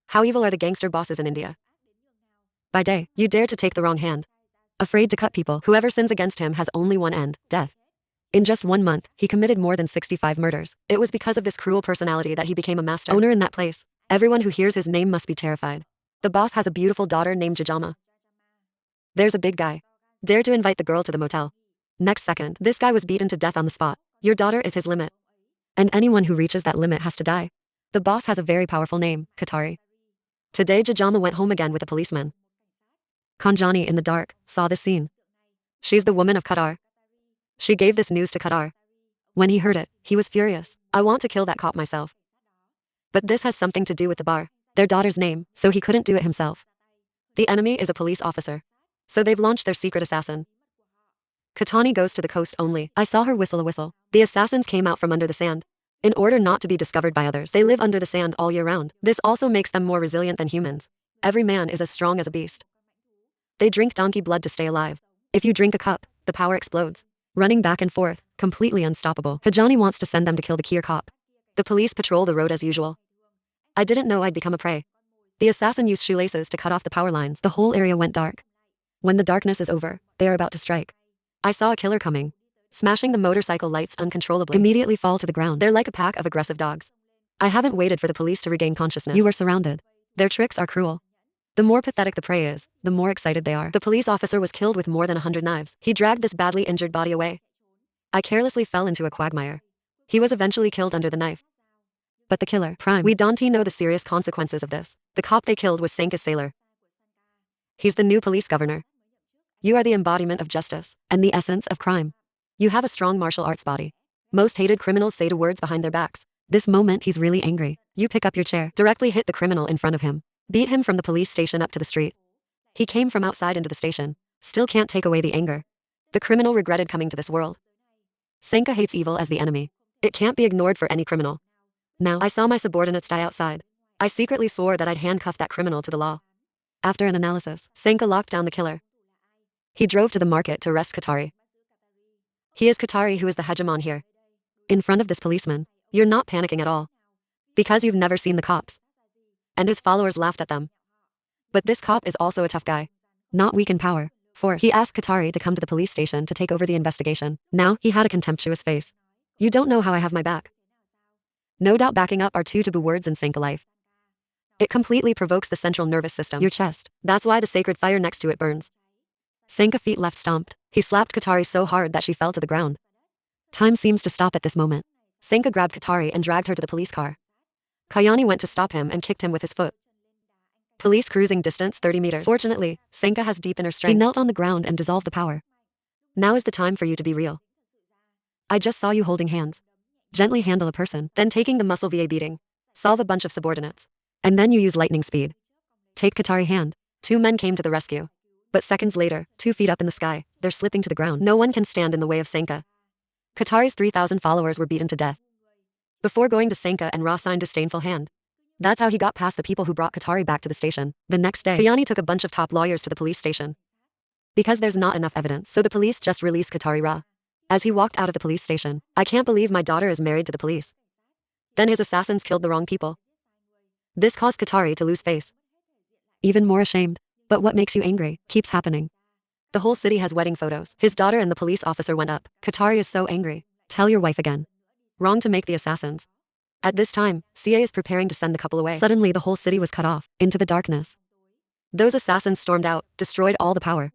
How evil are the gangster bosses in India? By day, you dare to take the wrong hand. Afraid to cut people. Whoever sins against him has only one end, death. In just 1 month, he committed more than 65 murders. It was because of this cruel personality that he became a master owner in that place. Everyone who hears his name must be terrified. The boss has a beautiful daughter named Jajama. There's a big guy. Dare to invite the girl to the motel. Next second, this guy was beaten to death on the spot. Your daughter is his limit. And anyone who reaches that limit has to die. The boss has a very powerful name, Katari. Today Jajama went home again with a policeman. Kanjani, in the dark, saw this scene. She's the woman of Qatar. She gave this news to Qatar. When he heard it, he was furious. I want to kill that cop myself. But this has something to do with the bar, their daughter's name, so he couldn't do it himself. The enemy is a police officer. So they've launched their secret assassin. Katani goes to the coast only. I saw her whistle a whistle. The assassins came out from under the sand. In order not to be discovered by others, they live under the sand all year round. This also makes them more resilient than humans. Every man is as strong as a beast. They drink donkey blood to stay alive. If you drink a cup, the power explodes. Running back and forth, completely unstoppable. Hajani wants to send them to kill the Kier cop. The police patrol the road as usual. I didn't know I'd become a prey. The assassin used shoelaces to cut off the power lines. The whole area went dark. When the darkness is over, they are about to strike. I saw a killer coming. Smashing the motorcycle lights uncontrollably. Immediately fall to the ground. They're like a pack of aggressive dogs. I haven't waited for the police to regain consciousness. You were surrounded. Their tricks are cruel. The more pathetic the prey is, the more excited they are. The police officer was killed with more than 100 knives. He dragged this badly injured body away. I carelessly fell into a quagmire. He was eventually killed under the knife. But the killer, Prime, we don't know the serious consequences of this. The cop they killed was Sanka's sailor. He's the new police governor. You are the embodiment of justice, and the essence of crime. You have a strong martial arts body. Most hated criminals say the words behind their backs. This moment he's really angry. You pick up your chair, directly hit the criminal in front of him. Beat him from the police station up to the street. He came from outside into the station. Still can't take away the anger. The criminal regretted coming to this world. Sanka hates evil as the enemy. It can't be ignored for any criminal. Now, I saw my subordinates die outside. I secretly swore that I'd handcuff that criminal to the law. After an analysis, Sanka locked down the killer. He drove to the market to arrest Katari. He is Katari, who is the hegemon here. In front of this policeman, you're not panicking at all. Because you've never seen the cops. And his followers laughed at them. But this cop is also a tough guy. Not weak in power, force. He asked Katari to come to the police station to take over the investigation. Now, he had a contemptuous face. You don't know how I have my back. No doubt backing up are two taboo words in Sanka life. It completely provokes the central nervous system, your chest. That's why the sacred fire next to it burns. Sanka feet left stomped. He slapped Katari so hard that she fell to the ground. Time seems to stop at this moment. Sanka grabbed Katari and dragged her to the police car. Kayani went to stop him and kicked him with his foot. Police cruising distance 30 meters. Fortunately, Sanka has deep inner strength. He knelt on the ground and dissolved the power. Now is the time for you to be real. I just saw you holding hands. Gently handle a person, then taking the muscle VA beating. Solve a bunch of subordinates. And then you use lightning speed. Take Katari hand. 2 men came to the rescue. But seconds later, 2 feet up in the sky, they're slipping to the ground. No one can stand in the way of Sanka. Katari's 3,000 followers were beaten to death. Before going to Sanka and Ra signed disdainful hand. That's how he got past the people who brought Katari back to the station. The next day, Kayani took a bunch of top lawyers to the police station. Because there's not enough evidence, so the police just released Katari Ra. As he walked out of the police station, I can't believe my daughter is married to the police. Then his assassins killed the wrong people. This caused Katari to lose face. Even more ashamed. But what makes you angry keeps happening. The whole city has wedding photos. His daughter and the police officer went up. Katari is so angry. Tell your wife again. Wrong to make the assassins. At this time, CA is preparing to send the couple away. Suddenly the whole city was cut off, into the darkness. Those assassins stormed out, destroyed all the power.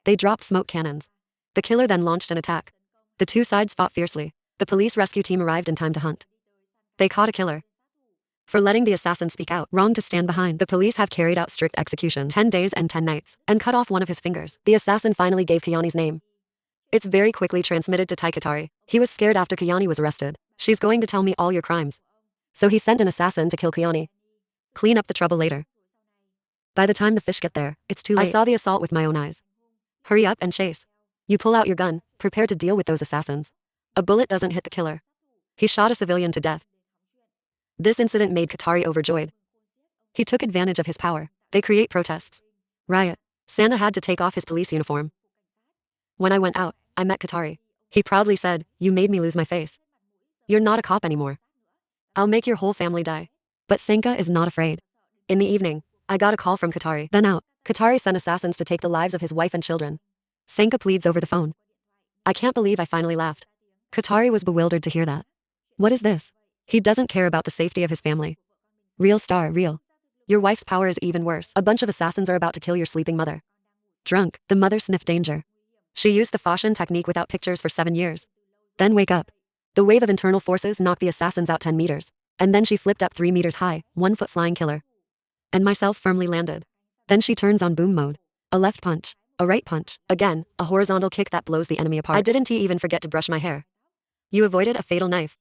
They dropped smoke cannons. The killer then launched an attack. The 2 sides fought fiercely. The police rescue team arrived in time to hunt. They caught a killer. For letting the assassin speak out, wrong to stand behind. The police have carried out strict executions, 10 days and 10 nights, and cut off one of his fingers. The assassin finally gave Kayani's name. It's very quickly transmitted to Katari. He was scared after Kayani was arrested. She's going to tell me all your crimes. So he sent an assassin to kill Kayani. Clean up the trouble later. By the time the fish get there, it's too late. I saw the assault with my own eyes. Hurry up and chase. You pull out your gun, prepare to deal with those assassins. A bullet doesn't hit the killer. He shot a civilian to death. This incident made Katari overjoyed. He took advantage of his power. They create protests. Riot. Santa had to take off his police uniform. When I went out, I met Katari. He proudly said, "You made me lose my face. You're not a cop anymore. I'll make your whole family die." But Sanka is not afraid. In the evening, I got a call from Qatari. Then out. Qatari sent assassins to take the lives of his wife and children. Sanka pleads over the phone. I can't believe I finally laughed. Qatari was bewildered to hear that. What is this? He doesn't care about the safety of his family. Real star, real. Your wife's power is even worse. A bunch of assassins are about to kill your sleeping mother. Drunk, the mother sniffed danger. She used the Fashion technique without pictures for 7 years. Then wake up. The wave of internal forces knocked the assassins out 10 meters. And then she flipped up 3 meters high, 1 foot flying killer. And myself firmly landed. Then she turns on boom mode. A left punch. A right punch. Again, a horizontal kick that blows the enemy apart. I didn't even forget to brush my hair. You avoided a fatal knife.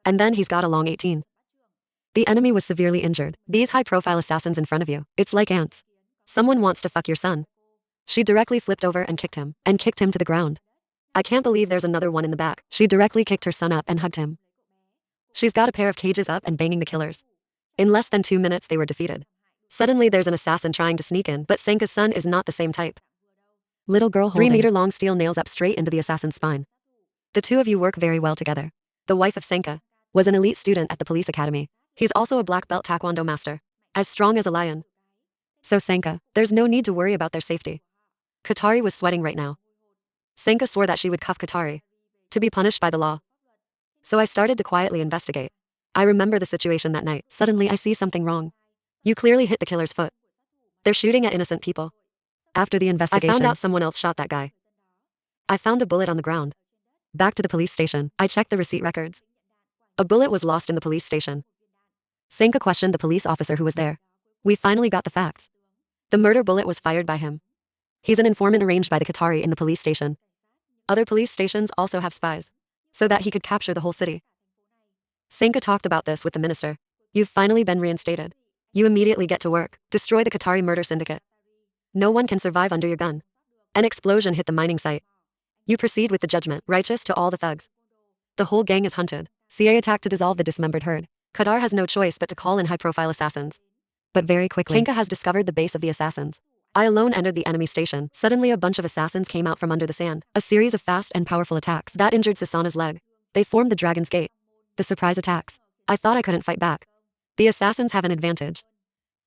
And then he's got a long 18. The enemy was severely injured. These high-profile assassins in front of you. It's like ants. Someone wants to fuck your son. She directly flipped over and kicked him to the ground. I can't believe there's another one in the back. She directly kicked her son up and hugged him. She's got a pair of cages up and banging the killers. In less than 2 minutes they were defeated. Suddenly there's an assassin trying to sneak in, but Sanka's son is not the same type. Little girl holding 3-meter-long steel nails up straight into the assassin's spine. The two of you work very well together. The wife of Sanka was an elite student at the police academy. He's also a black belt taekwondo master, as strong as a lion. So Sanka, there's no need to worry about their safety. Qatari was sweating right now. Sanka swore that she would cuff Qatari to be punished by the law. So I started to quietly investigate. I remember the situation that night. Suddenly I see something wrong. You clearly hit the killer's foot. They're shooting at innocent people. After the investigation, I found out someone else shot that guy. I found a bullet on the ground. Back to the police station, I checked the receipt records. A bullet was lost in the police station. Sanka questioned the police officer who was there. We finally got the facts. The murder bullet was fired by him. He's an informant arranged by the Qatari in the police station. Other police stations also have spies, so that he could capture the whole city. Sanka talked about this with the minister. You've finally been reinstated. You immediately get to work. Destroy the Qatari murder syndicate. No one can survive under your gun. An explosion hit the mining site. You proceed with the judgment, righteous to all the thugs. The whole gang is hunted. CA attacked to dissolve the dismembered herd. Qatar has no choice but to call in high-profile assassins. But very quickly, Sanka has discovered the base of the assassins. I alone entered the enemy station. Suddenly a bunch of assassins came out from under the sand. A series of fast and powerful attacks that injured Sasana's leg. They formed the Dragon's Gate. The surprise attacks. I thought I couldn't fight back. The assassins have an advantage.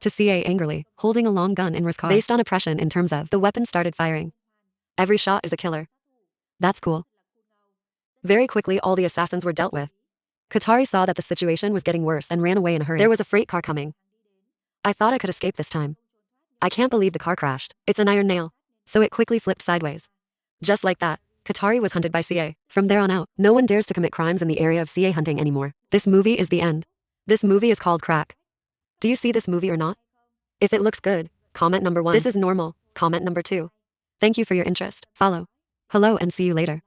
To CA angrily, holding a long gun in Rizkar. Based on oppression in terms of the weapon started firing. Every shot is a killer. That's cool. Very quickly all the assassins were dealt with. Qatari saw that the situation was getting worse and ran away in a hurry. There was a freight car coming. I thought I could escape this time. I can't believe the car crashed. It's an iron nail. So it quickly flipped sideways. Just like that, Qatari was hunted by CA. From there on out, no one dares to commit crimes in the area of CA hunting anymore. This movie is the end. This movie is called Krack. Do you see this movie or not? If it looks good, comment number 1. This is normal, comment number 2. Thank you for your interest. Follow. Hello and see you later.